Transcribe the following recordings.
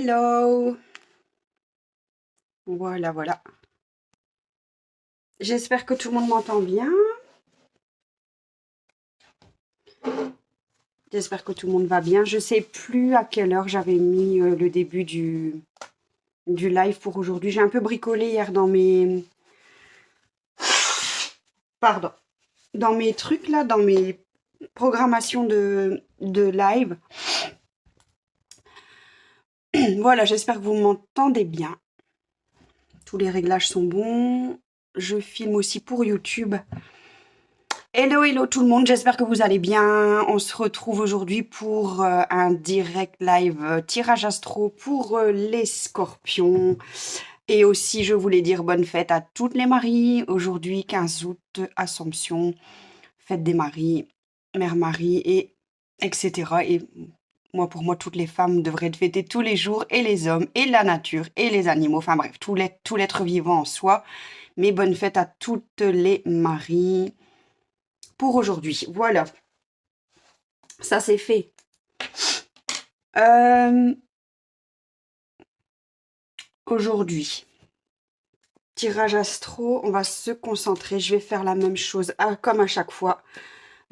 Hello! Voilà, voilà. J'espère que tout le monde m'entend bien. J'espère que tout le monde va bien. Je sais plus à quelle heure j'avais mis le début du live pour aujourd'hui. J'ai un peu bricolé hier dans mes... Pardon. Dans mes trucs là, dans mes programmations de live. Voilà, j'espère que vous m'entendez bien. Tous les réglages sont bons. Je filme aussi pour YouTube. Hello, hello tout le monde, j'espère que vous allez bien. On se retrouve aujourd'hui pour un direct live tirage astro pour les scorpions. Et aussi, je voulais dire bonne fête à toutes les Maries. Aujourd'hui, 15 août, Assomption, fête des Maries, Mère Marie, et etc. Et moi, pour moi, toutes les femmes devraient être fêtées tous les jours, et les hommes, et la nature, et les animaux. Enfin bref, tout l'être vivant en soi. Mais bonne fête à toutes les Maries pour aujourd'hui. Voilà, ça c'est fait. Aujourd'hui, tirage astro, on va se concentrer. Je vais faire la même chose comme à chaque fois.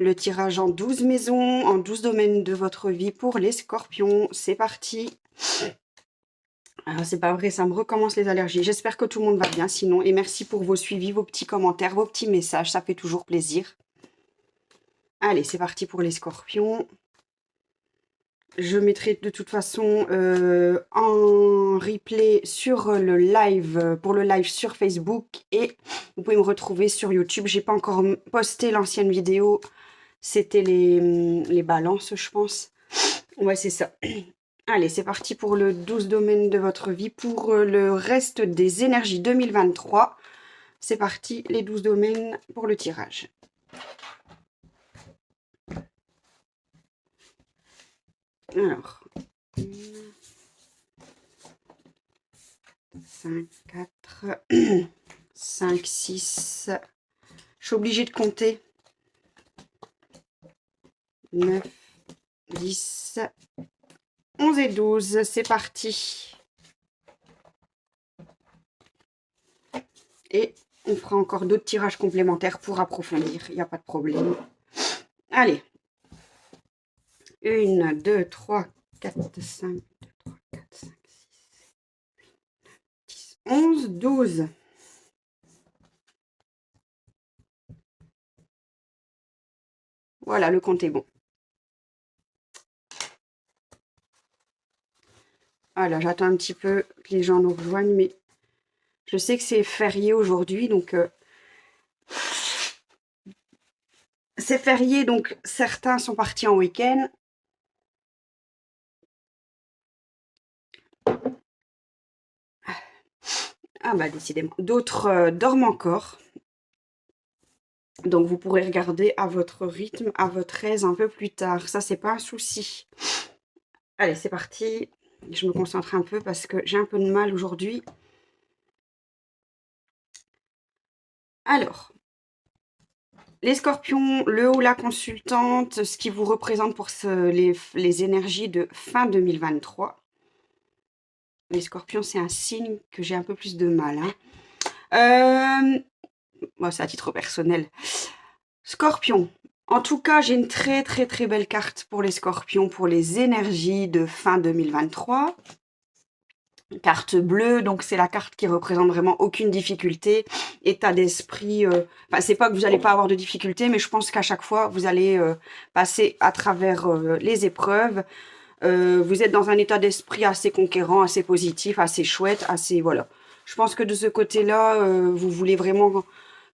Le tirage en 12 maisons, en 12 domaines de votre vie pour les scorpions. C'est parti. Alors, c'est pas vrai, ça me recommence les allergies. J'espère que tout le monde va bien sinon. Et merci pour vos suivis, vos petits commentaires, vos petits messages. Ça fait toujours plaisir. Allez, c'est parti pour les scorpions. Je mettrai de toute façon en replay sur le live, pour le live sur Facebook. Et vous pouvez me retrouver sur YouTube. J'ai pas encore posté l'ancienne vidéo. C'était les balances, je pense. Ouais, c'est ça. Allez, c'est parti pour le 12 domaines de votre vie. Pour le reste des énergies 2023. C'est parti, les 12 domaines pour le tirage. Alors, 5, 4, 5, 6. Je suis obligée de compter. 9, 10, 11 et 12. C'est parti. Et on fera encore d'autres tirages complémentaires pour approfondir. Il n'y a pas de problème. Allez. 1, 2, 3, 4, 5, 2, 3, 4, 5, 6, 7, 8, 9, 10, 11, 12. Voilà, le compte est bon. Voilà, j'attends un petit peu que les gens nous rejoignent, mais je sais que c'est férié aujourd'hui, donc c'est férié, donc certains sont partis en week-end. Ah bah décidément. D'autres dorment encore. Donc vous pourrez regarder à votre rythme, à votre aise un peu plus tard. Ça, c'est pas un souci. Allez, c'est parti. Je me concentre un peu parce que j'ai un peu de mal aujourd'hui. Alors, les scorpions, le ou la consultante, ce qui vous représente pour les énergies de fin 2023. Les scorpions, c'est un signe que j'ai un peu plus de mal. Bon, c'est à titre personnel. Scorpion. En tout cas, j'ai une très très très belle carte pour les scorpions, pour les énergies de fin 2023. Carte bleue, donc c'est la carte qui représente vraiment aucune difficulté, état d'esprit. Enfin, c'est pas que vous n'allez pas avoir de difficultés, mais je pense qu'à chaque fois, vous allez passer à travers les épreuves. Vous êtes dans un état d'esprit assez conquérant, assez positif, assez chouette, assez... Voilà. Je pense que de ce côté-là, vous voulez vraiment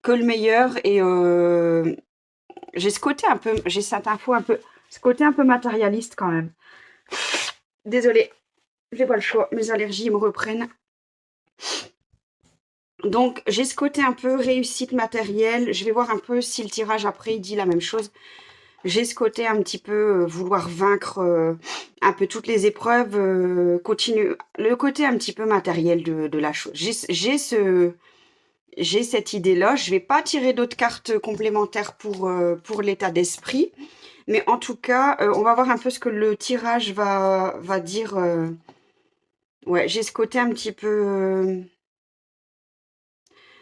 que le meilleur. Et j'ai ce côté un peu... J'ai cette info un peu... Ce côté un peu matérialiste quand même. Désolée. J'ai pas le choix, mes allergies me reprennent. Donc, j'ai ce côté un peu réussite matérielle. Je vais voir un peu si le tirage après, il dit la même chose. J'ai ce côté un petit peu vouloir vaincre un peu toutes les épreuves, continue. Le côté un petit peu matériel de la chose. J'ai cette idée-là. Je vais pas tirer d'autres cartes complémentaires pour l'état d'esprit. Mais en tout cas, on va voir un peu ce que le tirage va dire Ouais, j'ai ce côté un petit peu...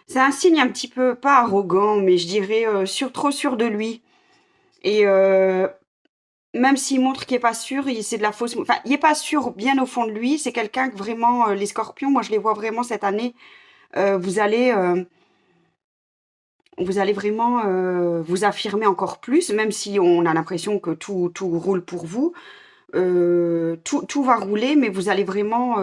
C'est un signe un petit peu, pas arrogant, mais je dirais trop sûr de lui. Et même s'il montre qu'il est pas sûr, c'est de la fausse... Enfin, il est pas sûr bien au fond de lui. C'est quelqu'un que vraiment, les scorpions, moi je les vois vraiment cette année. Vous allez... Vous allez vraiment vous affirmer encore plus, même si on a l'impression que tout roule pour vous. Tout va rouler, mais vous allez vraiment...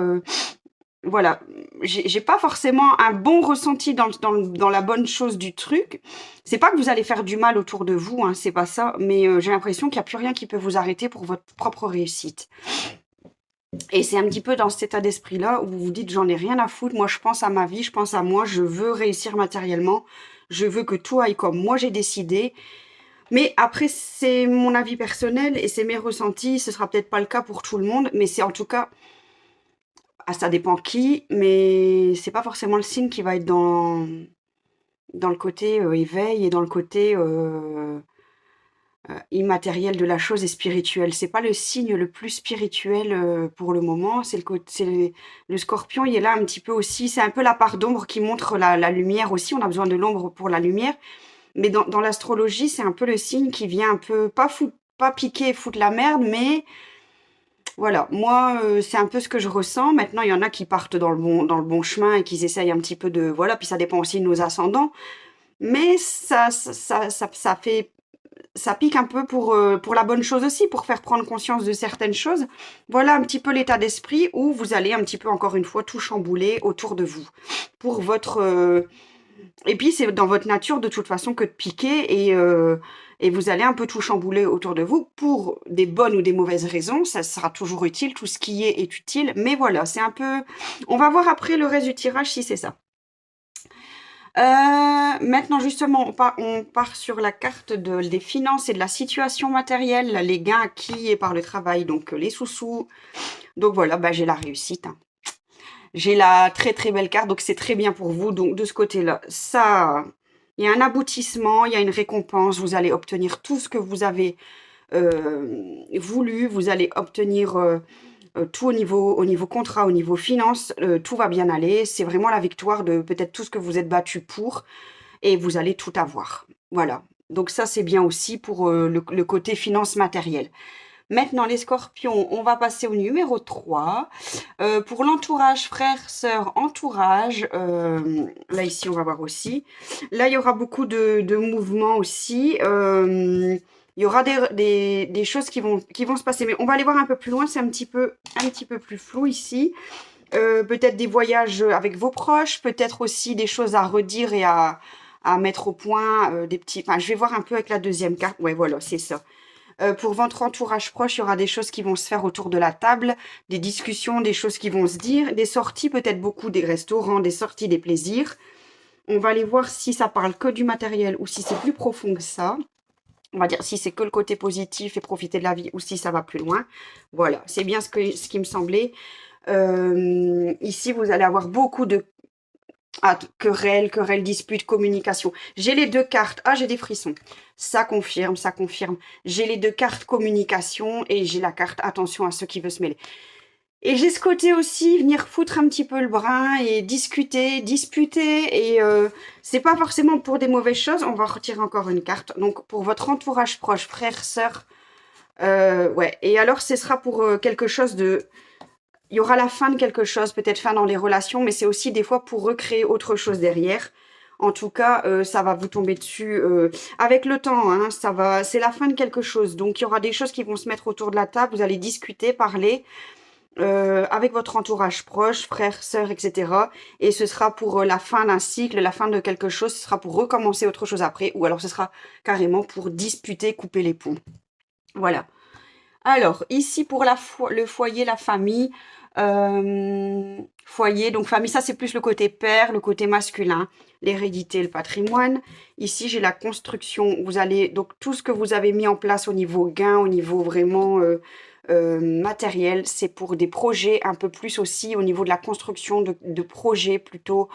voilà, j'ai pas forcément un bon ressenti dans la bonne chose du truc. C'est pas que vous allez faire du mal autour de vous, hein, c'est pas ça, mais j'ai l'impression qu'il n'y a plus rien qui peut vous arrêter pour votre propre réussite. Et c'est un petit peu dans cet état d'esprit-là où vous vous dites j'en ai rien à foutre, moi je pense à ma vie, je pense à moi, je veux réussir matériellement, je veux que tout aille comme moi j'ai décidé. Mais après, c'est mon avis personnel et c'est mes ressentis, ce sera peut-être pas le cas pour tout le monde, mais c'est en tout cas... Ah, ça dépend qui, mais c'est pas forcément le signe qui va être dans le côté éveil et dans le côté immatériel de la chose et spirituel. C'est pas le signe le plus spirituel pour le moment. Le scorpion, il est là un petit peu aussi. C'est un peu la part d'ombre qui montre la lumière aussi. On a besoin de l'ombre pour la lumière. Mais dans l'astrologie, c'est un peu le signe qui vient un peu, pas piquer et foutre la merde, mais voilà, moi, c'est un peu ce que je ressens. Maintenant, il y en a qui partent dans le bon chemin et qui essayent un petit peu de... Voilà, puis ça dépend aussi de nos ascendants. Mais ça fait... Ça pique un peu pour la bonne chose aussi, pour faire prendre conscience de certaines choses. Voilà un petit peu l'état d'esprit où vous allez un petit peu, encore une fois, tout chambouler autour de vous. Pour votre... Et puis, c'est dans votre nature, de toute façon, que de piquer et vous allez un peu tout chambouler autour de vous pour des bonnes ou des mauvaises raisons. Ça sera toujours utile. Tout ce qui est utile. Mais voilà, c'est un peu... On va voir après le reste du tirage si c'est ça. Maintenant, justement, on part sur la carte des finances et de la situation matérielle, les gains acquis par le travail, donc les sous-sous. Donc voilà, bah, j'ai la réussite, hein. J'ai la très très belle carte, donc c'est très bien pour vous. Donc de ce côté-là, ça, il y a un aboutissement, il y a une récompense. Vous allez obtenir tout ce que vous avez voulu. Vous allez obtenir tout au niveau contrat, au niveau finance. Tout va bien aller. C'est vraiment la victoire de peut-être tout ce que vous êtes battu pour. Et vous allez tout avoir. Voilà. Donc ça, c'est bien aussi pour le côté finance matérielle. Maintenant, les scorpions, on va passer au numéro 3. Pour l'entourage, frère, sœur, entourage, là, ici, on va voir aussi. Là, il y aura beaucoup de mouvements aussi. Il y aura des choses qui vont se passer. Mais on va aller voir un peu plus loin. C'est un petit peu plus flou ici. Peut-être des voyages avec vos proches. Peut-être aussi des choses à redire et à mettre au point. Des petits... Enfin, je vais voir un peu avec la deuxième carte. Ouais, voilà, c'est ça. Pour votre entourage proche, il y aura des choses qui vont se faire autour de la table, des discussions, des choses qui vont se dire, des sorties, peut-être beaucoup, des restaurants, des sorties, des plaisirs. On va aller voir si ça parle que du matériel ou si c'est plus profond que ça. On va dire si c'est que le côté positif et profiter de la vie ou si ça va plus loin. Voilà, c'est bien ce qui me semblait. Ici, vous allez avoir beaucoup de querelles, disputes, communication. J'ai les deux cartes. Ah, j'ai des frissons. Ça confirme, ça confirme. J'ai les deux cartes communication et j'ai la carte attention à ceux qui veulent se mêler. Et j'ai ce côté aussi, venir foutre un petit peu le brin et discuter, disputer. Et c'est pas forcément pour des mauvaises choses. On va retirer encore une carte. Donc, pour votre entourage proche, frère, sœur. Ouais. Et alors, ce sera pour quelque chose de... Il y aura la fin de quelque chose, peut-être fin dans les relations, mais c'est aussi des fois pour recréer autre chose derrière. En tout cas, ça va vous tomber dessus avec le temps, hein, c'est la fin de quelque chose. Donc, il y aura des choses qui vont se mettre autour de la table. Vous allez discuter, parler avec votre entourage proche, frères, sœurs, etc. Et ce sera pour la fin d'un cycle, la fin de quelque chose. Ce sera pour recommencer autre chose après. Ou alors, ce sera carrément pour disputer, couper les ponts. Voilà. Alors, ici, pour le foyer, la famille... foyer, donc famille, ça c'est plus le côté père, le côté masculin, l'hérédité, le patrimoine. Ici, j'ai la construction. Vous allez, donc tout ce que vous avez mis en place au niveau gain, au niveau vraiment matériel, c'est pour des projets un peu plus aussi au niveau de la construction de projets plutôt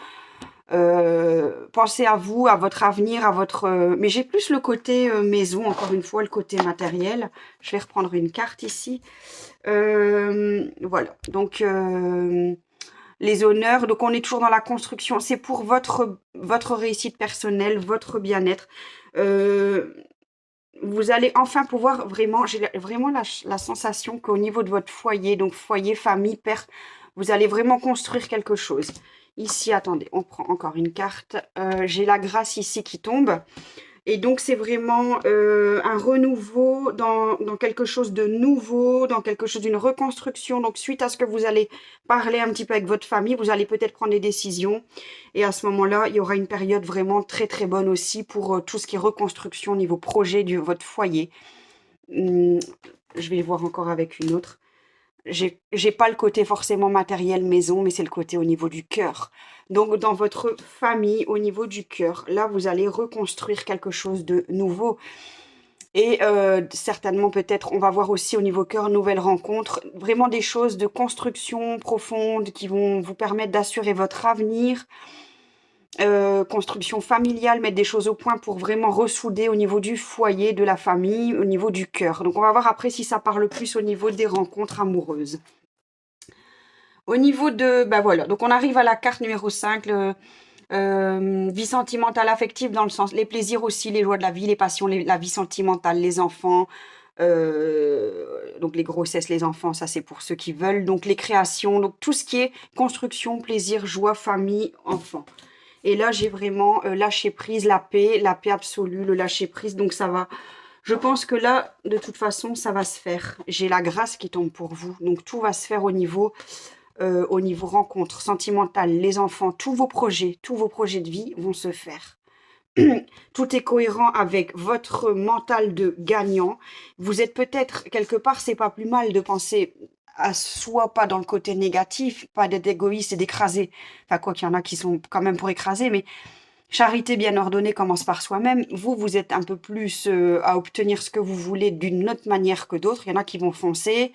Pensez à vous, à votre avenir, à votre... mais j'ai plus le côté maison, encore une fois, le côté matériel. Je vais reprendre une carte ici. Voilà, donc les honneurs. Donc on est toujours dans la construction. C'est pour votre réussite personnelle, votre bien-être. Vous allez enfin pouvoir vraiment... J'ai vraiment la sensation qu'au niveau de votre foyer, donc foyer, famille, père, vous allez vraiment construire quelque chose. Ici, attendez, on prend encore une carte. J'ai la grâce ici qui tombe. Et donc, c'est vraiment un renouveau dans quelque chose de nouveau, dans quelque chose d'une reconstruction. Donc, suite à ce que vous allez parler un petit peu avec votre famille, vous allez peut-être prendre des décisions. Et à ce moment-là, il y aura une période vraiment très, très bonne aussi pour tout ce qui est reconstruction au niveau projet de votre foyer. Je vais voir encore avec une autre. J'ai pas le côté forcément matériel maison, mais c'est le côté au niveau du cœur. Donc, dans votre famille, au niveau du cœur, là, vous allez reconstruire quelque chose de nouveau. Et certainement, peut-être, on va voir aussi au niveau cœur, nouvelles rencontres, vraiment des choses de construction profonde qui vont vous permettre d'assurer votre avenir. Construction familiale, mettre des choses au point pour vraiment ressouder au niveau du foyer, de la famille, au niveau du cœur. Donc, on va voir après si ça parle plus au niveau des rencontres amoureuses. Au niveau de... Ben voilà, donc on arrive à la carte numéro 5, vie sentimentale affective dans le sens... Les plaisirs aussi, les joies de la vie, les passions, la vie sentimentale, les enfants... donc les grossesses, les enfants, ça c'est pour ceux qui veulent. Donc les créations, donc tout ce qui est construction, plaisir, joie, famille, enfants. Et là, j'ai vraiment lâché prise, la paix absolue, le lâcher prise. Donc ça va... Je pense que là, de toute façon, ça va se faire. J'ai la grâce qui tombe pour vous. Donc tout va se faire au niveau rencontre sentimentale, les enfants, tous vos projets de vie vont se faire. Tout est cohérent avec votre mental de gagnant. Vous êtes peut-être, quelque part, c'est pas plus mal de penser à soi, pas dans le côté négatif, pas d'être égoïste et d'écraser. Enfin, quoi qu'il y en a qui sont quand même pour écraser, mais charité bien ordonnée commence par soi-même. Vous, vous êtes un peu plus à obtenir ce que vous voulez d'une autre manière que d'autres. Il y en a qui vont foncer.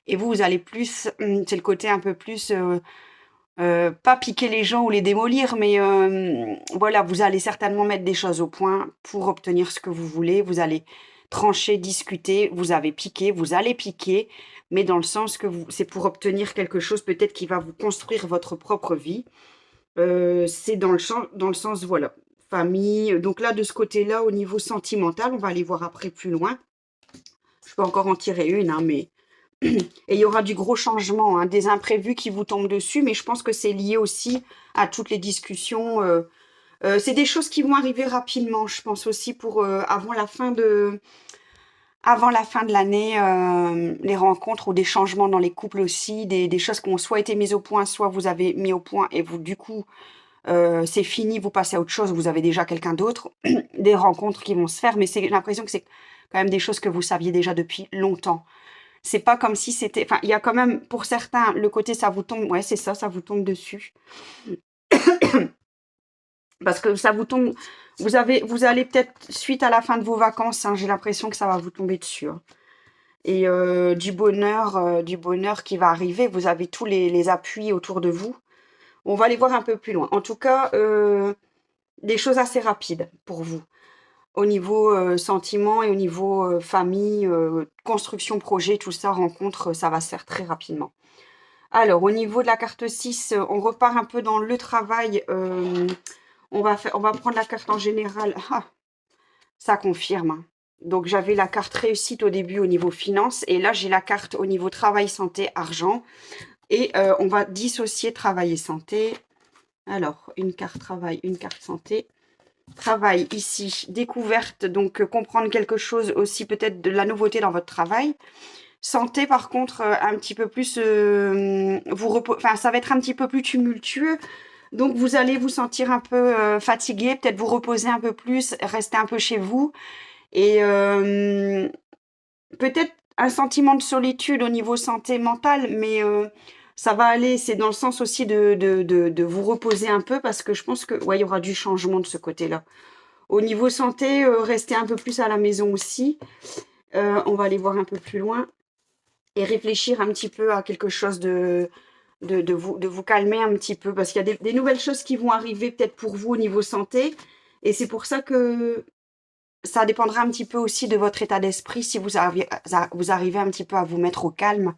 Et vous allez plus, c'est le côté un peu plus, pas piquer les gens ou les démolir, mais voilà, vous allez certainement mettre des choses au point pour obtenir ce que vous voulez. Vous allez trancher, discuter, vous avez piqué, vous allez piquer, mais dans le sens que c'est pour obtenir quelque chose peut-être qui va vous construire votre propre vie. C'est dans le sens, voilà, famille. Donc là, de ce côté-là, au niveau sentimental, on va aller voir après plus loin. Je peux encore en tirer une, hein, mais... Et il y aura du gros changement, hein, des imprévus qui vous tombent dessus, mais je pense que c'est lié aussi à toutes les discussions. C'est des choses qui vont arriver rapidement, je pense aussi, pour avant la fin de l'année, les rencontres ou des changements dans les couples aussi, des choses qui ont soit été mises au point, soit vous avez mis au point et vous, du coup, c'est fini, vous passez à autre chose, vous avez déjà quelqu'un d'autre. Des rencontres qui vont se faire, mais j'ai l'impression que c'est quand même des choses que vous saviez déjà depuis longtemps. C'est pas comme si c'était... Enfin, il y a quand même, pour certains, le côté ça vous tombe... Ouais, c'est ça, ça vous tombe dessus. Parce que ça vous tombe... Vous allez peut-être, suite à la fin de vos vacances, hein, j'ai l'impression que ça va vous tomber dessus. Hein. Et du bonheur qui va arriver. Vous avez tous les appuis autour de vous. On va aller voir un peu plus loin. En tout cas, des choses assez rapides pour vous. Au niveau sentiment et au niveau famille, construction, projet, tout ça, rencontre, ça va se faire très rapidement. Alors, au niveau de la carte 6, on repart un peu dans le travail. On va prendre la carte en général. Ah, ça confirme. Hein. Donc, j'avais la carte réussite au début au niveau finance. Et là, j'ai la carte au niveau travail, santé, argent. Et on va dissocier travail et santé. Alors, une carte travail, une carte santé. Travail ici, découverte, donc comprendre quelque chose aussi, peut-être de la nouveauté dans votre travail. Santé, par contre, un petit peu plus, enfin, ça va être un petit peu plus tumultueux. Donc, vous allez vous sentir un peu fatigué, peut-être vous reposer un peu plus, rester un peu chez vous. Et peut-être un sentiment de solitude au niveau santé mentale, mais ça va aller, c'est dans le sens aussi de vous reposer un peu, parce que je pense que ouais, il y aura du changement de ce côté-là. Au niveau santé, restez un peu plus à la maison aussi. On va aller voir un peu plus loin et réfléchir un petit peu à quelque chose de de vous calmer un petit peu parce qu'il y a des nouvelles choses qui vont arriver peut-être pour vous au niveau santé. Et c'est pour ça que ça dépendra un petit peu aussi de votre état d'esprit si vous arrivez un petit peu à vous mettre au calme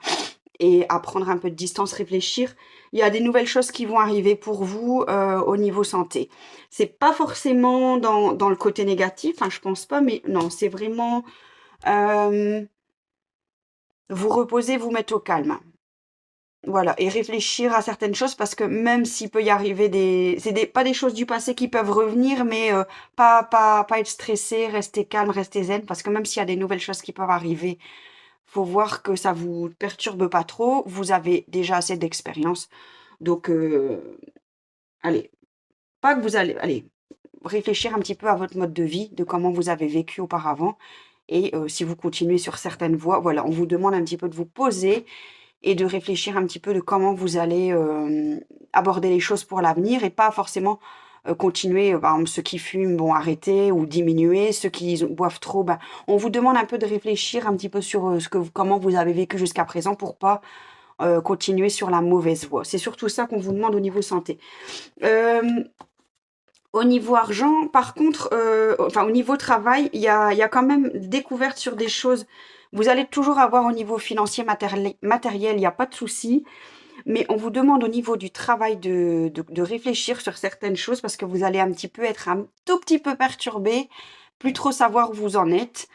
et à prendre un peu de distance, réfléchir. Il y a des nouvelles choses qui vont arriver pour vous au niveau santé. C'est pas forcément dans le côté négatif, hein, je pense pas, mais non, c'est vraiment vous reposer, vous mettre au calme. Voilà, et réfléchir à certaines choses parce que même s'il peut y arriver pas des choses du passé qui peuvent revenir, mais pas être stressé, rester calme, rester zen, parce que même s'il y a des nouvelles choses qui peuvent arriver, faut voir que ça vous perturbe pas trop. Vous avez déjà assez d'expérience, donc allez, pas que vous allez réfléchir un petit peu à votre mode de vie, de comment vous avez vécu auparavant, et si vous continuez sur certaines voies, voilà, on vous demande un petit peu de vous poser et de réfléchir un petit peu de comment vous allez aborder les choses pour l'avenir et pas forcément continuer, par exemple, ceux qui fument, bon, arrêter ou diminuer, ceux qui boivent trop, ben, on vous demande un peu de réfléchir un petit peu sur comment vous avez vécu jusqu'à présent pour pas continuer sur la mauvaise voie. C'est surtout ça qu'on vous demande au niveau santé. Au niveau argent, par contre, enfin au niveau travail, il y a quand même découverte sur des choses. Vous allez toujours avoir au niveau financier, matériel, il n'y a pas de souci. Mais on vous demande au niveau du travail de réfléchir sur certaines choses parce que vous allez un petit peu être un tout petit peu perturbé, plus trop savoir où vous en êtes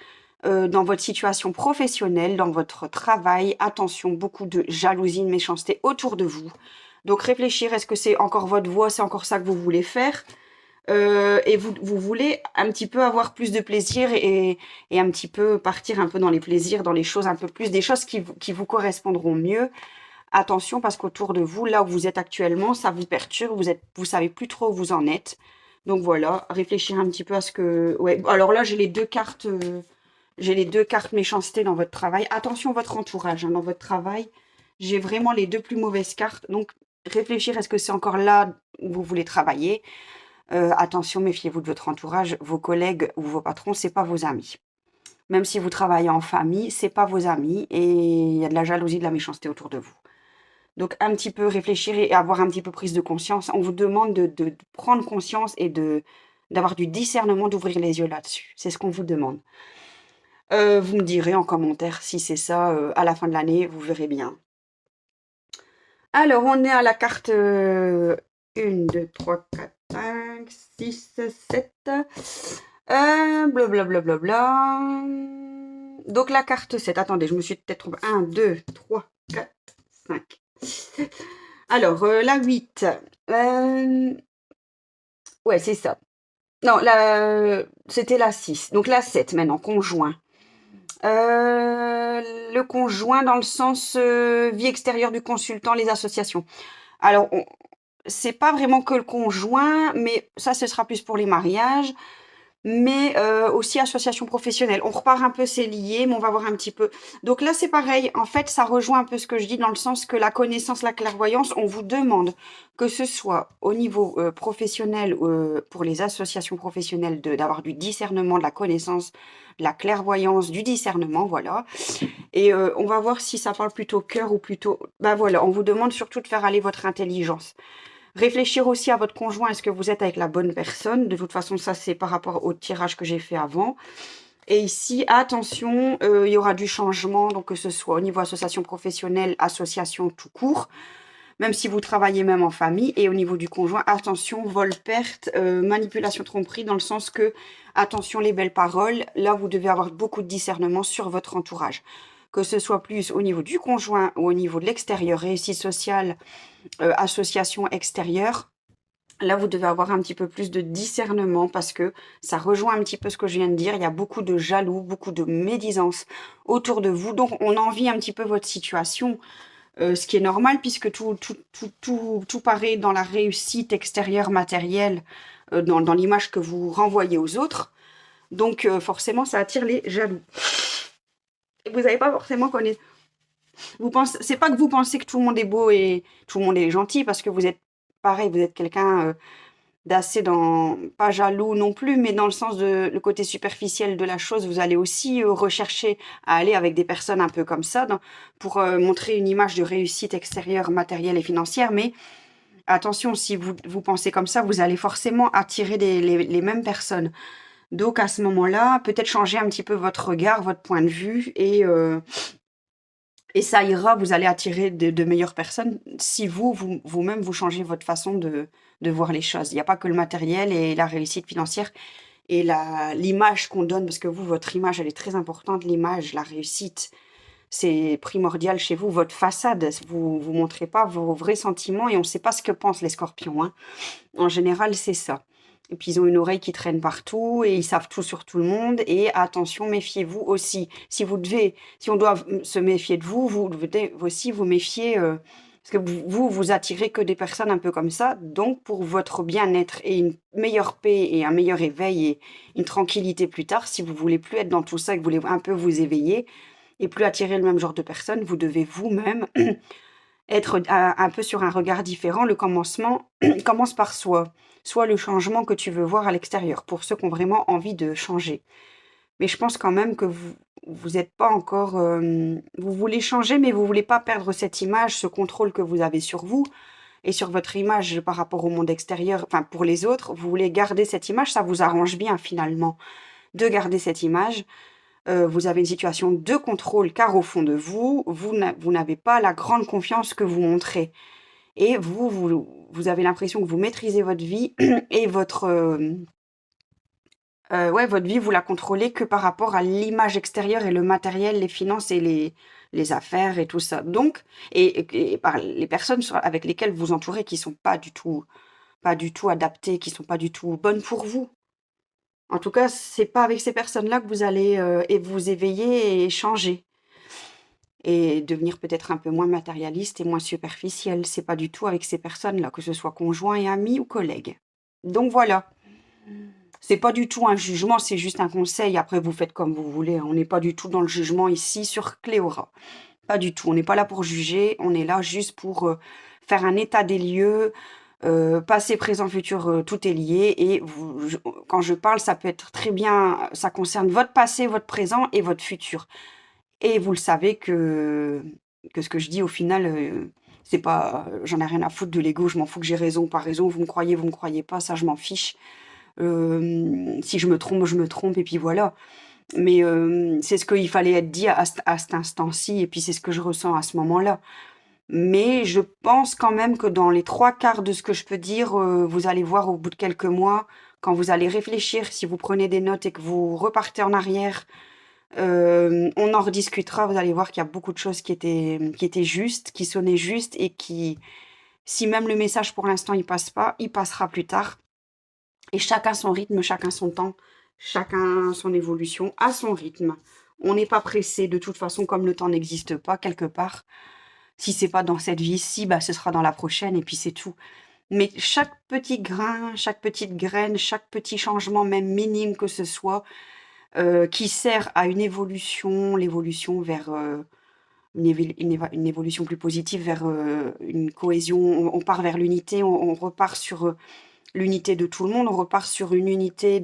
dans votre situation professionnelle, dans votre travail. Attention, beaucoup de jalousie, de méchanceté autour de vous. Donc réfléchir, est-ce que c'est encore votre voie, c'est encore ça que vous voulez faire et vous voulez un petit peu avoir plus de plaisir et un petit peu partir un peu dans les plaisirs, dans les choses un peu plus, des choses qui vous correspondront mieux. Attention parce qu'autour de vous, là où vous êtes actuellement, ça vous perturbe, vous savez plus trop où vous en êtes. Donc voilà, réfléchir un petit peu à ce que... Ouais, alors là, j'ai les deux cartes méchanceté dans votre travail. Attention votre entourage, hein, dans votre travail. J'ai vraiment les deux plus mauvaises cartes. Donc réfléchir, est-ce que c'est encore là où vous voulez travailler? Attention, méfiez-vous de votre entourage. Vos collègues ou vos patrons, c'est pas vos amis. Même si vous travaillez en famille, c'est pas vos amis et il y a de la jalousie, de la méchanceté autour de vous. Donc un petit peu réfléchir et avoir un petit peu prise de conscience. On vous demande de prendre conscience et d'avoir du discernement, d'ouvrir les yeux là-dessus. C'est ce qu'on vous demande. Vous me direz en commentaire si c'est ça à la fin de l'année, vous verrez bien. Alors, on est à la carte 1, 2, 3, 4, 5, 6, 7. Blablabla. Donc la carte 7. Attendez, je me suis peut-être trompée. 1, 2, 3, 4, 5. Alors, la 8. Ouais, c'est ça. Non, c'était la 6. Donc la 7 maintenant, conjoint. Le conjoint dans le sens vie extérieure du consultant, les associations. Alors, c'est pas vraiment que le conjoint, mais ça, ce sera plus pour les mariages. Mais aussi association professionnelle. On repart un peu, c'est lié, mais on va voir un petit peu. Donc là, c'est pareil. En fait, ça rejoint un peu ce que je dis dans le sens que la connaissance, la clairvoyance, on vous demande que ce soit au niveau professionnel, pour les associations professionnelles, d'avoir du discernement, de la connaissance, de la clairvoyance, du discernement, voilà. Et on va voir si ça parle plutôt cœur ou plutôt... Ben voilà, on vous demande surtout de faire aller votre intelligence. Réfléchir aussi à votre conjoint, est-ce que vous êtes avec la bonne personne? De toute façon, ça c'est par rapport au tirage que j'ai fait avant. Et ici, attention, il y aura du changement, donc que ce soit au niveau association professionnelle, association tout court, même si vous travaillez même en famille. Et au niveau du conjoint, attention, vol, perte, manipulation, tromperie, dans le sens que, attention les belles paroles, là vous devez avoir beaucoup de discernement sur votre entourage. Que ce soit plus au niveau du conjoint ou au niveau de l'extérieur, réussite sociale, association extérieure, là vous devez avoir un petit peu plus de discernement parce que ça rejoint un petit peu ce que je viens de dire. Il y a beaucoup de jaloux, beaucoup de médisance autour de vous, donc on envie un petit peu votre situation, ce qui est normal puisque tout paraît dans la réussite extérieure matérielle, dans l'image que vous renvoyez aux autres. Donc forcément ça attire les jaloux. Et vous n'avez pas forcément connaître. C'est pas que vous pensez que tout le monde est beau et tout le monde est gentil, parce que vous êtes pareil, vous êtes quelqu'un d'assez dans, pas jaloux non plus, mais dans le sens de le côté superficiel de la chose, vous allez aussi rechercher à aller avec des personnes un peu comme ça pour montrer une image de réussite extérieure, matérielle et financière. Mais attention, si vous pensez comme ça, vous allez forcément attirer les mêmes personnes. Donc à ce moment-là, peut-être changer un petit peu votre regard, votre point de vue et ça ira, vous allez attirer de meilleures personnes si vous-même, vous changez votre façon de voir les choses. Il n'y a pas que le matériel et la réussite financière et l'image qu'on donne, parce que vous, votre image, elle est très importante, l'image, la réussite, c'est primordial chez vous, votre façade, vous ne montrez pas vos vrais sentiments et on ne sait pas ce que pensent les scorpions, hein. En général, c'est ça. Et puis, ils ont une oreille qui traîne partout et ils savent tout sur tout le monde. Et attention, méfiez-vous aussi. Si on doit se méfier de vous, vous devez aussi vous méfier, parce que vous attirez que des personnes un peu comme ça. Donc, pour votre bien-être et une meilleure paix et un meilleur éveil et une tranquillité plus tard, si vous voulez plus être dans tout ça et que vous voulez un peu vous éveiller et plus attirer le même genre de personnes, vous devez vous-même être un peu sur un regard différent. Le commencement commence par soi, soit le changement que tu veux voir à l'extérieur, pour ceux qui ont vraiment envie de changer. Mais je pense quand même que vous êtes pas encore, vous voulez changer, mais vous voulez pas perdre cette image, ce contrôle que vous avez sur vous et sur votre image par rapport au monde extérieur, enfin pour les autres. Vous voulez garder cette image, ça vous arrange bien finalement de garder cette image. Vous avez une situation de contrôle car au fond de vous, vous n'avez pas la grande confiance que vous montrez. Et vous avez l'impression que vous maîtrisez votre vie et ouais, votre vie, vous la contrôlez que par rapport à l'image extérieure et le matériel, les finances et les affaires et tout ça. Donc, et par les personnes avec lesquelles vous entourez qui sont pas du tout adaptées, qui sont pas du tout bonnes pour vous. En tout cas, c'est pas avec ces personnes-là que vous allez et vous éveiller et changer. Et devenir peut-être un peu moins matérialiste et moins superficiel. C'est pas du tout avec ces personnes-là, que ce soit conjoint et amis ou collègues. Donc voilà. C'est pas du tout un jugement, c'est juste un conseil. Après, vous faites comme vous voulez. On n'est pas du tout dans le jugement ici sur Cléora. Pas du tout. On n'est pas là pour juger. On est là juste pour faire un état des lieux. Passé, présent, futur, tout est lié. Et quand je parle, ça peut être très bien. Ça concerne votre passé, votre présent et votre futur. Et vous le savez que ce que je dis au final, c'est pas, j'en ai rien à foutre de l'ego, je m'en fous que j'ai raison ou pas raison, vous me croyez pas, ça je m'en fiche. Si je me trompe et puis voilà. Mais c'est ce qu'il fallait être dit à cet instant-ci et puis c'est ce que je ressens à ce moment-là. Mais je pense quand même que dans les 3/4 de ce que je peux dire, vous allez voir au bout de quelques mois, quand vous allez réfléchir, si vous prenez des notes et que vous repartez en arrière, on en rediscutera. Vous allez voir qu'il y a beaucoup de choses qui étaient justes, qui sonnaient justes et qui, si même le message pour l'instant il passe pas, il passera plus tard. Et chacun son rythme, chacun son temps, chacun son évolution à son rythme. On n'est pas pressé de toute façon, comme le temps n'existe pas quelque part. Si c'est pas dans cette vie-ci, bah ce sera dans la prochaine et puis c'est tout. Mais chaque petit grain, chaque petite graine, chaque petit changement, même minime que ce soit, qui sert à une évolution, l'évolution vers une évolution plus positive, vers une cohésion. On part vers l'unité, on repart sur l'unité de tout le monde, on repart sur une unité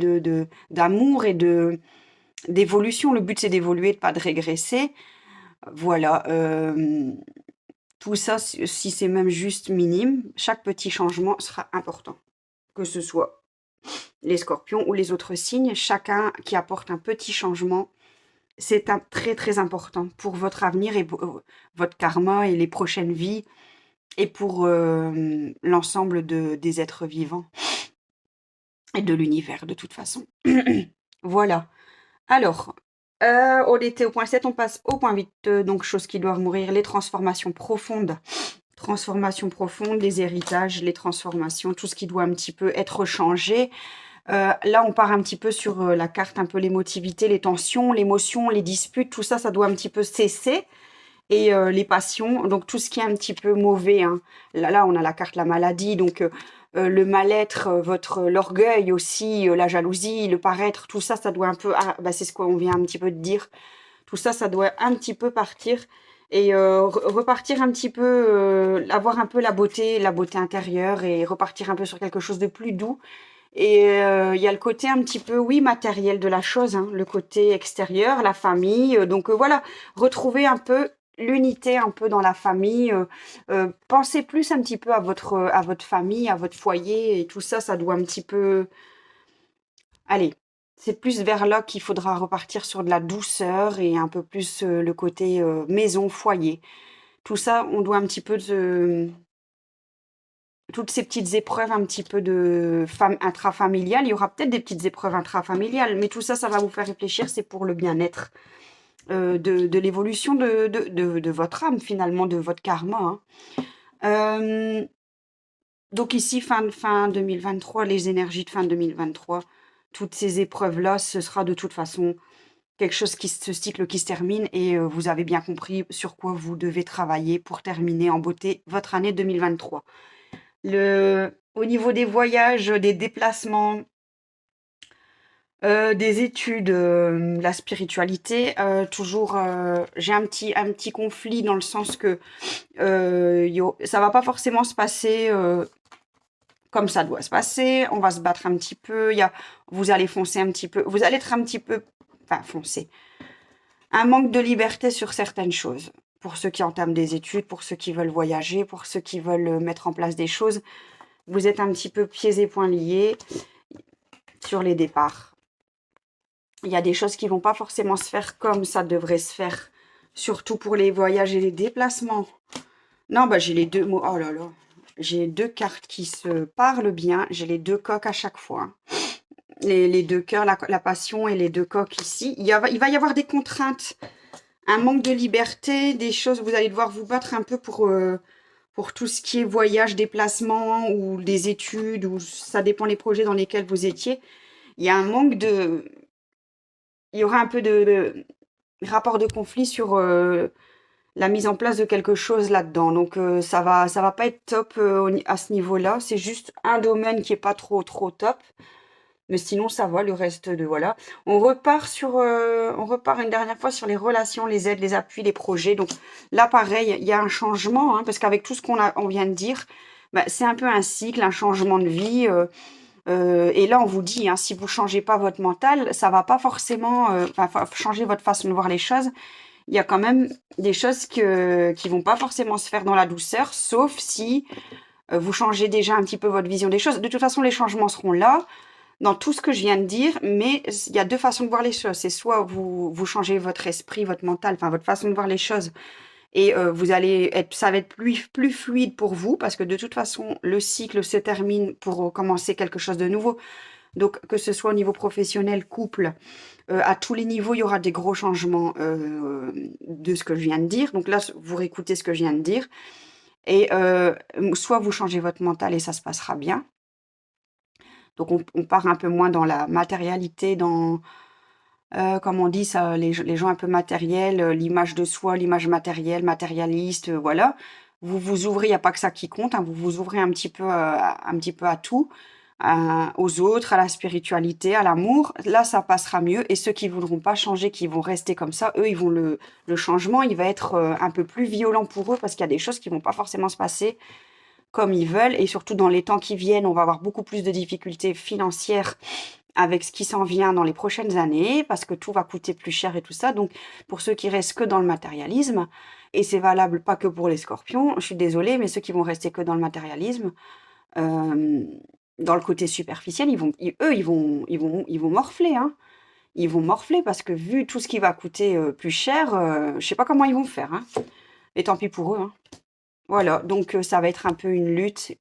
d'amour et d'évolution. Le but, c'est d'évoluer, de pas de régresser. Voilà. Tout ça, si c'est même juste minime, chaque petit changement sera important. Que ce soit les scorpions ou les autres signes, chacun qui apporte un petit changement, c'est très très important pour votre avenir et pour votre karma et les prochaines vies et pour l'ensemble des êtres vivants et de l'univers de toute façon. Voilà. Alors, on était au point 7, on passe au point 8, donc choses qui doivent mourir, les transformations profondes. Transformations profondes, les héritages, les transformations, tout ce qui doit un petit peu être changé. Là, on part un petit peu sur la carte, un peu l'émotivité, les tensions, l'émotion, les disputes, tout ça, ça doit un petit peu cesser. Et les passions, donc tout ce qui est un petit peu mauvais, hein. Là, on a la carte la maladie, donc le mal-être, l'orgueil aussi, la jalousie, le paraître, tout ça, ça doit un peu, c'est ce qu'on vient un petit peu de dire. Tout ça, ça doit un petit peu partir. et repartir un petit peu, avoir un peu la beauté intérieure et repartir un peu sur quelque chose de plus doux. Et il y a le côté un petit peu, oui, matériel de la chose, hein, le côté extérieur, la famille. Donc voilà, retrouver un peu l'unité un peu dans la famille. Pensez plus un petit peu à votre famille, à votre foyer et tout ça, ça doit un petit peu... Allez, c'est plus vers là qu'il faudra repartir sur de la douceur et un peu plus le côté maison, foyer. Tout ça, on doit un petit peu toutes ces petites épreuves un petit peu de intrafamiliales. Il y aura peut-être des petites épreuves intrafamiliales, mais tout ça, ça va vous faire réfléchir. C'est pour le bien-être de l'évolution de votre âme, finalement, de votre karma. Hein. Donc ici, fin 2023, les énergies de fin 2023, toutes ces épreuves-là, ce sera de toute façon quelque chose ce cycle qui se termine et vous avez bien compris sur quoi vous devez travailler pour terminer en beauté votre année 2023. Au niveau des voyages, des déplacements, des études, la spiritualité, toujours, j'ai un petit conflit dans le sens que ça va pas forcément se passer comme ça doit se passer. On va se battre un petit peu. Vous allez foncer un petit peu. Vous allez être un petit peu, enfin foncer. Un manque de liberté sur certaines choses. Pour ceux qui entament des études, pour ceux qui veulent voyager, pour ceux qui veulent mettre en place des choses. Vous êtes un petit peu pieds et poings liés sur les départs. Il y a des choses qui vont pas forcément se faire comme ça devrait se faire, surtout pour les voyages et les déplacements. Non, bah j'ai les deux mots. Oh là là, j'ai deux cartes qui se parlent bien. J'ai les deux coques à chaque fois. Les deux cœurs, la passion et les deux coques ici. Il va y avoir des contraintes, un manque de liberté, des choses. Vous allez devoir vous battre un peu pour tout ce qui est voyage, déplacement ou des études, ou ça dépend des projets dans lesquels vous étiez. Il y a un manque de... Il y aura un peu de rapport de conflit sur la mise en place de quelque chose là-dedans. Donc ça va pas être top à ce niveau-là. C'est juste un domaine qui est pas trop top. Mais sinon ça va, le reste de voilà. On repart une dernière fois sur les relations, les aides, les appuis, les projets. Donc là pareil, il y a un changement, hein, parce qu'avec tout ce on vient de dire, bah, c'est un peu un cycle, un changement de vie. Et là, on vous dit, hein, si vous changez pas votre mental, ça va pas forcément changer votre façon de voir les choses. Il y a quand même des choses qui vont pas forcément se faire dans la douceur, sauf si vous changez déjà un petit peu votre vision des choses. De toute façon, les changements seront là dans tout ce que je viens de dire, mais il y a deux façons de voir les choses. C'est soit vous changez votre esprit, votre mental, enfin votre façon de voir les choses, et ça va être plus fluide pour vous, parce que de toute façon, le cycle se termine pour commencer quelque chose de nouveau. Donc, que ce soit au niveau professionnel, couple, à tous les niveaux, il y aura des gros changements de ce que je viens de dire. Donc là, vous réécoutez ce que je viens de dire. Et soit vous changez votre mental et ça se passera bien. Donc, on part un peu moins dans la matérialité, dans, comme on dit, ça, les gens un peu matériels, l'image de soi, l'image matérielle, matérialiste, voilà. Vous vous ouvrez, il n'y a pas que ça qui compte, hein, vous vous ouvrez un petit peu à tout, aux autres, à la spiritualité, à l'amour. Là, ça passera mieux. Et ceux qui voudront pas changer, qui vont rester comme ça, eux, ils vont le changement, il va être un peu plus violent pour eux parce qu'il y a des choses qui vont pas forcément se passer comme ils veulent. Et surtout dans les temps qui viennent, on va avoir beaucoup plus de difficultés financières avec ce qui s'en vient dans les prochaines années, parce que tout va coûter plus cher et tout ça. Donc, pour ceux qui restent que dans le matérialisme, et c'est valable pas que pour les scorpions, je suis désolée, mais ceux qui vont rester que dans le matérialisme, dans le côté superficiel, ils vont morfler, hein. Ils vont morfler parce que vu tout ce qui va coûter plus cher, je sais pas comment ils vont faire, hein. Et tant pis pour eux, hein. Voilà, donc ça va être un peu une lutte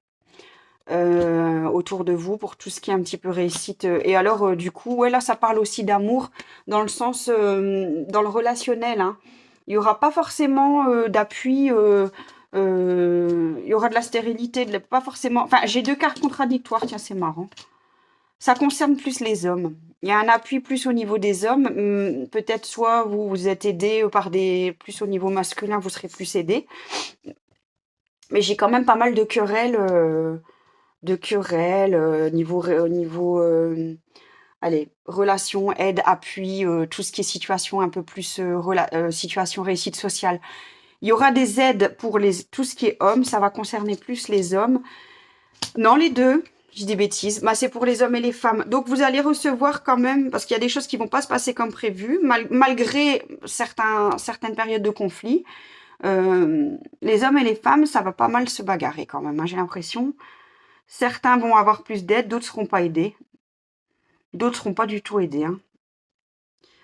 autour de vous pour tout ce qui est un petit peu réussite. Et alors, du coup, ouais, là, ça parle aussi d'amour dans le sens, dans le relationnel, hein. Il y aura pas forcément d'appui. Il y aura de la stérilité, pas forcément. Enfin, j'ai deux cartes contradictoires. Tiens, c'est marrant. Ça concerne plus les hommes. Il y a un appui plus au niveau des hommes. Peut-être soit vous êtes aidé par plus au niveau masculin, vous serez plus aidé. Mais j'ai quand même pas mal de querelles. Niveau allez, relation, aide, appui, tout ce qui est situation un peu plus situation réussite sociale. Il y aura des aides pour tout ce qui est hommes. Ça va concerner plus les hommes. Non, les deux. Je dis des bêtises. Bah, c'est pour les hommes et les femmes. Donc, vous allez recevoir quand même, parce qu'il y a des choses qui vont pas se passer comme prévu, malgré certaines périodes de conflit. Les hommes et les femmes, ça va pas mal se bagarrer quand même, hein, j'ai l'impression. Certains vont avoir plus d'aide, d'autres seront pas aidés. D'autres seront pas du tout aidés. Hein.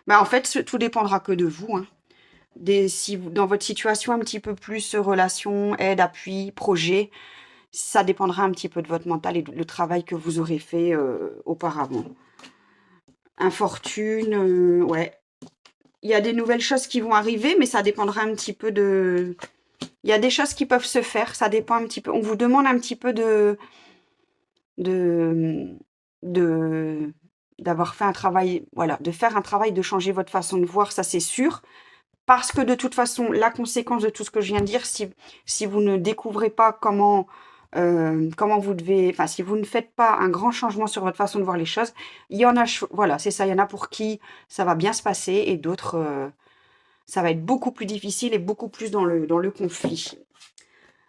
Bah, en fait, tout dépendra que de vous. Hein. Si dans votre situation un petit peu plus relation, aide, appui, projet, ça dépendra un petit peu de votre mental et le travail que vous aurez fait auparavant. Infortune, ouais. Il y a des nouvelles choses qui vont arriver, mais ça dépendra un petit peu de... Il y a des choses qui peuvent se faire, ça dépend un petit peu. On vous demande un petit peu d'avoir fait un travail, voilà, de faire un travail, de changer votre façon de voir, ça c'est sûr. Parce que de toute façon, la conséquence de tout ce que je viens de dire, si vous ne découvrez pas comment vous devez, enfin, si vous ne faites pas un grand changement sur votre façon de voir les choses, il y en a, voilà, c'est ça, il y en a pour qui ça va bien se passer et d'autres, ça va être beaucoup plus difficile et beaucoup plus dans le conflit.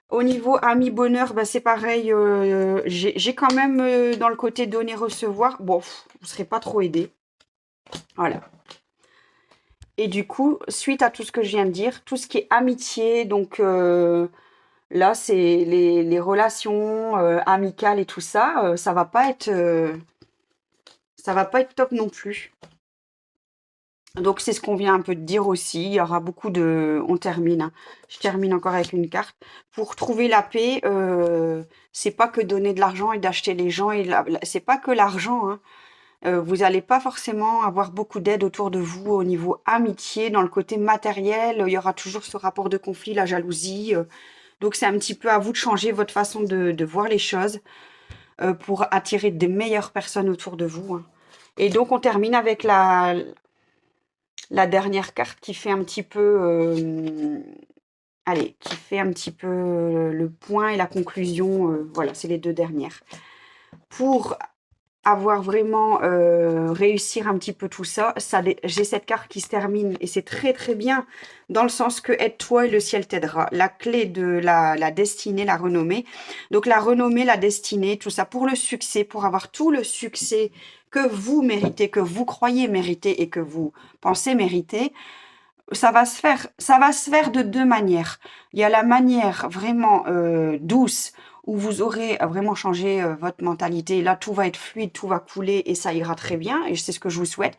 Au niveau ami bonheur, bah, c'est pareil, j'ai quand même dans le côté donner-recevoir, bon, vous ne serez pas trop aidé. Voilà. Et du coup, suite à tout ce que je viens de dire, tout ce qui est amitié, donc là, c'est les relations amicales et tout ça, ça va pas être top non plus. Donc c'est ce qu'on vient un peu de dire aussi. Il y aura beaucoup de... On termine. Hein. Je termine encore avec une carte. Pour trouver la paix, c'est pas que donner de l'argent et d'acheter les gens. C'est pas que l'argent. Hein. Vous n'allez pas forcément avoir beaucoup d'aide autour de vous au niveau amitié, dans le côté matériel. Il y aura toujours ce rapport de conflit, la jalousie. Donc c'est un petit peu à vous de changer votre façon de voir les choses pour attirer des meilleures personnes autour de vous. Hein. Et donc on termine avec la dernière carte qui fait un petit peu... allez, qui fait un petit peu le point et la conclusion. Voilà, c'est les deux dernières. Pour avoir vraiment réussir un petit peu tout ça, j'ai cette carte qui se termine et c'est très très bien dans le sens que aide-toi et le ciel t'aidera. La clé de la destinée, la renommée. Donc la renommée, la destinée, tout ça pour le succès, pour avoir tout le succès que vous méritez, que vous croyez mériter et que vous pensez mériter. Ça va se faire de deux manières. Il y a la manière vraiment douce où vous aurez vraiment changé votre mentalité. Là, tout va être fluide, tout va couler et ça ira très bien. Et c'est ce que je vous souhaite.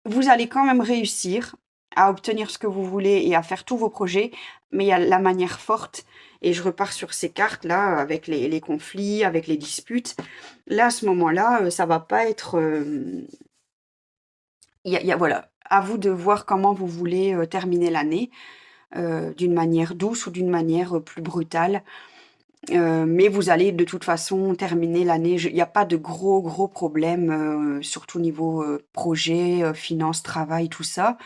Vous allez quand même réussir à obtenir ce que vous voulez et à faire tous vos projets. Mais il y a la manière forte. Et je repars sur ces cartes-là avec les conflits, avec les disputes. Là, à ce moment-là, ça va pas être... voilà, à vous de voir comment vous voulez terminer l'année, d'une manière douce ou d'une manière plus brutale. Mais vous allez de toute façon terminer l'année. Il n'y a pas de gros problèmes, surtout niveau projet, finances, travail, tout ça.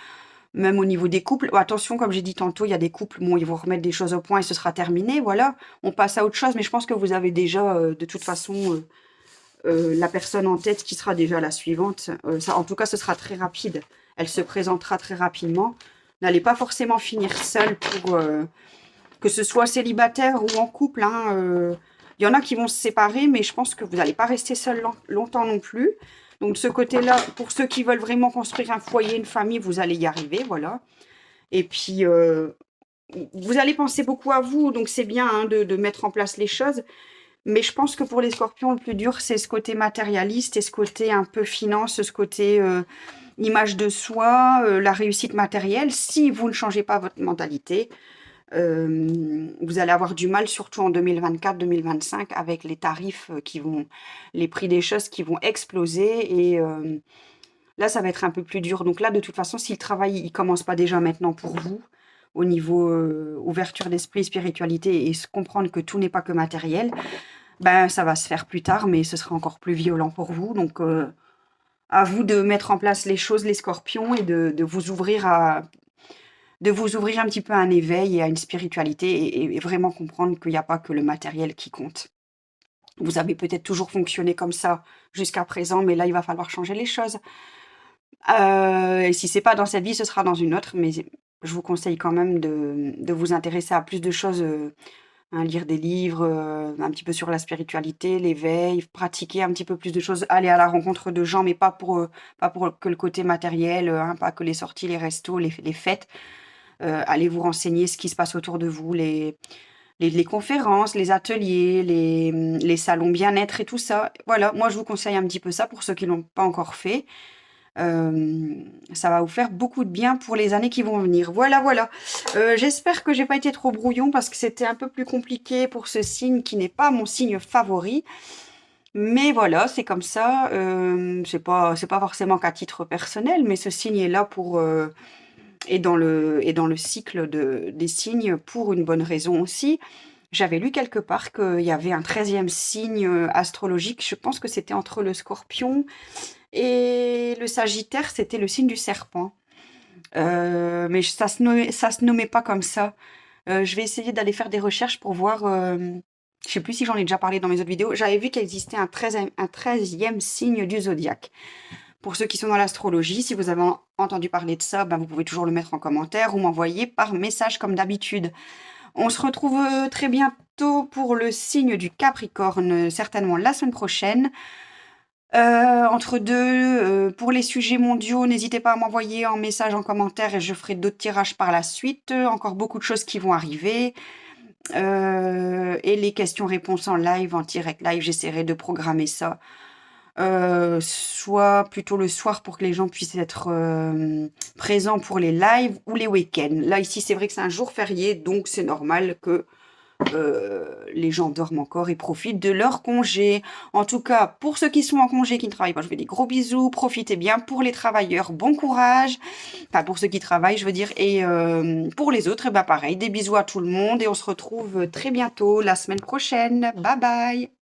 Même au niveau des couples. Attention, comme j'ai dit tantôt, il y a des couples, bon, ils vont remettre des choses au point et ce sera terminé, voilà. On passe à autre chose, mais je pense que vous avez déjà, de toute façon, la personne en tête qui sera déjà la suivante. En tout cas, ce sera très rapide. Elle se présentera très rapidement. N'allez pas forcément finir seul pour... que ce soit célibataire ou en couple. Hein, y en a qui vont se séparer, mais je pense que vous n'allez pas rester seul longtemps non plus. Donc de ce côté-là, pour ceux qui veulent vraiment construire un foyer, une famille, vous allez y arriver, voilà. Et puis, vous allez penser beaucoup à vous, donc c'est bien hein, de mettre en place les choses. Mais je pense que pour les scorpions, le plus dur, c'est ce côté matérialiste et ce côté un peu finance, ce côté image de soi, la réussite matérielle. Si vous ne changez pas votre mentalité, vous allez avoir du mal, surtout en 2024-2025, avec les tarifs les prix des choses qui vont exploser. Et là, ça va être un peu plus dur. Donc là, de toute façon, si le travail, il commence pas déjà maintenant pour vous, au niveau ouverture d'esprit, spiritualité, et se comprendre que tout n'est pas que matériel, ben ça va se faire plus tard, mais ce sera encore plus violent pour vous. Donc, à vous de mettre en place les choses, les scorpions, et de vous ouvrir un petit peu à un éveil et à une spiritualité et vraiment comprendre qu'il n'y a pas que le matériel qui compte. Vous avez peut-être toujours fonctionné comme ça jusqu'à présent, mais là, il va falloir changer les choses. Et si c'est pas dans cette vie, ce sera dans une autre, mais je vous conseille quand même de vous intéresser à plus de choses, hein, lire des livres, un petit peu sur la spiritualité, l'éveil, pratiquer un petit peu plus de choses, aller à la rencontre de gens, mais pas pour que le côté matériel, hein, pas que les sorties, les restos, les fêtes. Allez vous renseigner ce qui se passe autour de vous, les conférences, les ateliers, les salons bien-être et tout ça. Voilà, moi je vous conseille un petit peu ça pour ceux qui l'ont pas encore fait. Ça va vous faire beaucoup de bien pour les années qui vont venir. Voilà, voilà. J'espère que j'ai pas été trop brouillon parce que c'était un peu plus compliqué pour ce signe qui n'est pas mon signe favori. Mais voilà, c'est comme ça. C'est pas forcément qu'à titre personnel, mais ce signe est là pour et dans le cycle des signes pour une bonne raison aussi. J'avais lu quelque part qu'il y avait un 13e signe astrologique. Je pense que c'était entre le Scorpion et le Sagittaire, c'était le signe du serpent. Mais ça se nommait pas comme ça. Je vais essayer d'aller faire des recherches pour voir. Je sais plus si j'en ai déjà parlé dans mes autres vidéos. J'avais vu qu'il existait un 13e signe du zodiaque. Pour ceux qui sont dans l'astrologie, si vous avez entendu parler de ça, ben vous pouvez toujours le mettre en commentaire ou m'envoyer par message comme d'habitude. On se retrouve très bientôt pour le signe du Capricorne, certainement la semaine prochaine. Entre deux, pour les sujets mondiaux, n'hésitez pas à m'envoyer en message, en commentaire et je ferai d'autres tirages par la suite. Encore beaucoup de choses qui vont arriver. Et les questions-réponses en live, en direct live, j'essaierai de programmer ça. Soit plutôt le soir pour que les gens puissent être présents pour les lives ou les week-ends. Là, ici, c'est vrai que c'est un jour férié, donc c'est normal que les gens dorment encore et profitent de leur congé. En tout cas, pour ceux qui sont en congé, qui ne travaillent pas, je vous fais des gros bisous. Profitez bien. Pour les travailleurs, bon courage. Enfin, pour ceux qui travaillent, je veux dire. Et pour les autres, eh ben, pareil, des bisous à tout le monde. Et on se retrouve très bientôt, la semaine prochaine. Bye bye.